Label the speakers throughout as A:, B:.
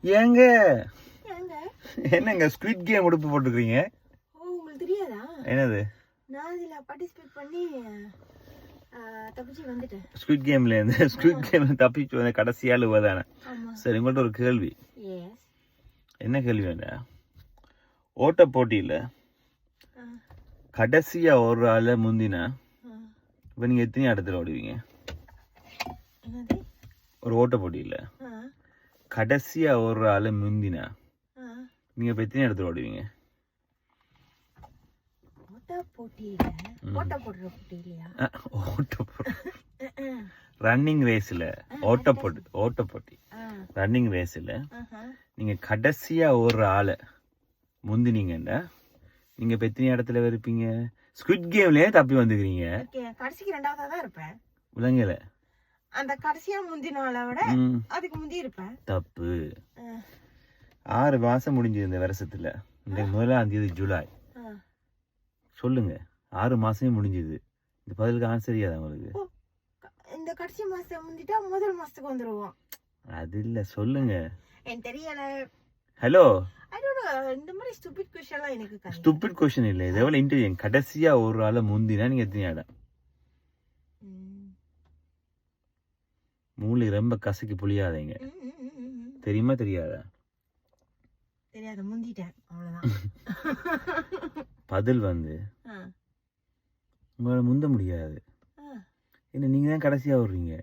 A: ஏங்க என்னங்க squid game உடுப்பு போட்டுக்கிறீங்க?
B: உங்களுக்கு தெரியாதா?
A: என்னது?
B: நான் இதுல பார்ட்டிசிபேட் பண்ணி தப்பிச்சு வந்துட்டேன்.
A: ஸ்குவிட் கேம்ல இருந்து ஸ்குவிட் கேம்ல தப்பிச்சு வந்த கடைசி ஆளு இவதானே. சரி, உங்கள்ட்ட ஒரு கேள்வி. என்ன கேள்வி வேண்டாம்? ஓட்ட போட்டியில கடைசியா ஒரு ஆள முந்தினா இப்ப நீங்க எத்தனை இடத்துல ஓடுவீங்க? ஒரு ஓட்ட போட்டியில கடைசியா ஒரு ஆள முந்தினா நீங்க இப்ப எத்தனை இடத்துல ஓடுவீங்க? ரன்னிங் ரேஸ்ல ஓட்ட போட்டி ரன்னிங் ரேஸ்ல நீங்க கடைசியா ஒரு ஆளை முந்தினீங்கன்னா நீங்க இப்ப எத்தனை இடத்துல இருப்பீங்க? ஸ்குவிட் கேம்லயே தப்பி வந்துக்கிறீங்க.
B: கடைசிக்கு ரெண்டாவதா தான் இருப்பேன்.
A: விலங்கல
B: அந்த கடைசியா முந்தினால விட அதுக்கு முந்தி இருப்பேன்.
A: தப்பு. 6 மாசம் முடிஞ்சது இந்த வருஷத்துல. இந்த 1ஆம் தேதி ஜூலை. சொல்லுங்க, 6 மாசமே முடிஞ்சது. இந்த பதிலுக்கு ஆன்சர் தெரியாதா உங்களுக்கு?
B: இந்த கடைசி மாசம் முந்திட்டா முதல் மாசத்துக்கு வந்துருவோம்.
A: அது இல்ல, சொல்லுங்க.
B: எனக்கு தெரியல.
A: ஹலோ,
B: இந்த மாதிரி ஸ்டூபிட் क्वेश्चनலாம் எனக்கு
A: ஸ்டூபிட் क्वेश्चन இல்ல, இது எவ்வளவு இன்டெலிஜென்ட். கடைசியா ஒரு ஆள முந்தினா நீங்க எத்தனை இடம்? மூளை ரொம்ப கசக்கி புளியாதீங்க. தெரியுமா தெரியாதா?
B: தெரியாத, முந்திட்டேன் அவ்வளவுதான்.
A: பதில் வந்து உங்களால முந்த முடியாது. என்ன, நீங்க தான் கடைசியா ஓடுறீங்க.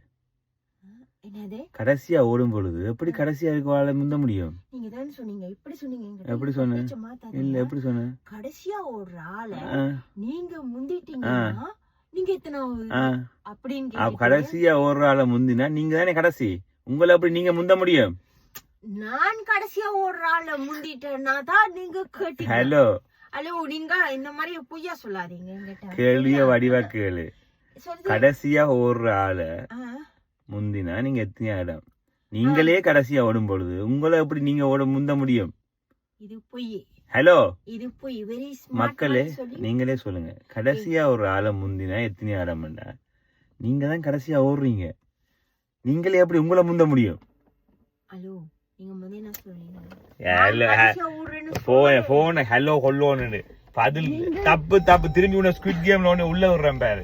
B: என்னது?
A: கடைசியா ஓடும் பொழுது எப்படி கடைசியா இருக்கவால முந்த முடியும்?
B: நீங்க தான் சொன்னீங்க. இப்படி சொன்னீங்க.
A: எப்படி சொன்னேன்? இல்ல, எப்படி சொன்னேன்?
B: கடைசியா ஓடுற ஆள நீங்க முந்திட்டீங்கன்னா நீங்க எத்தனை அப்படின்னு
A: கடைசியா ஓடுற ஆள முந்தினா நீங்க தானே கடைசி. உங்களை அப்படி நீங்க முந்த முடியும்?
B: நான் கடைசியா ஓடுற ஆள முந்திட்டேன்னா தான் நீங்க கேட்டீங்க.
A: ஹலோ
B: ஹலோ, நீங்க இந்த மாதிரி பொய்யா சொல்லாதீங்க.
A: கேள்விய வடிவா கேளு. கடைசியா ஓடுற ஆள முந்தினா நீங்க எத்தனை இடம்? நீங்களே கடைசியா ஓடும் பொழுது உங்களை எப்படி நீங்க முந்த முடியும்?
B: இது பொய்.
A: ஹலோ,
B: இது பொய். வெரி
A: மக்களே, நீங்களே சொல்லுங்க. கடைசியா ஒரு ஆளை முந்தினா எத்தனை இடம்டா? நீங்க தான் கடைசியா ஓடுறீங்க. நீங்களே எப்படி உங்களை முந்த முடியும்?
B: ஹலோ, நீங்க முதல்ல என்ன சொன்னீங்க?
A: போன ஹலோ ஹொல்லோன்னு பதில் தப்பு. திரும்பி உன்ன ஸ்குவிட் கேம்ல உள்ள விடுறேன் பாரு.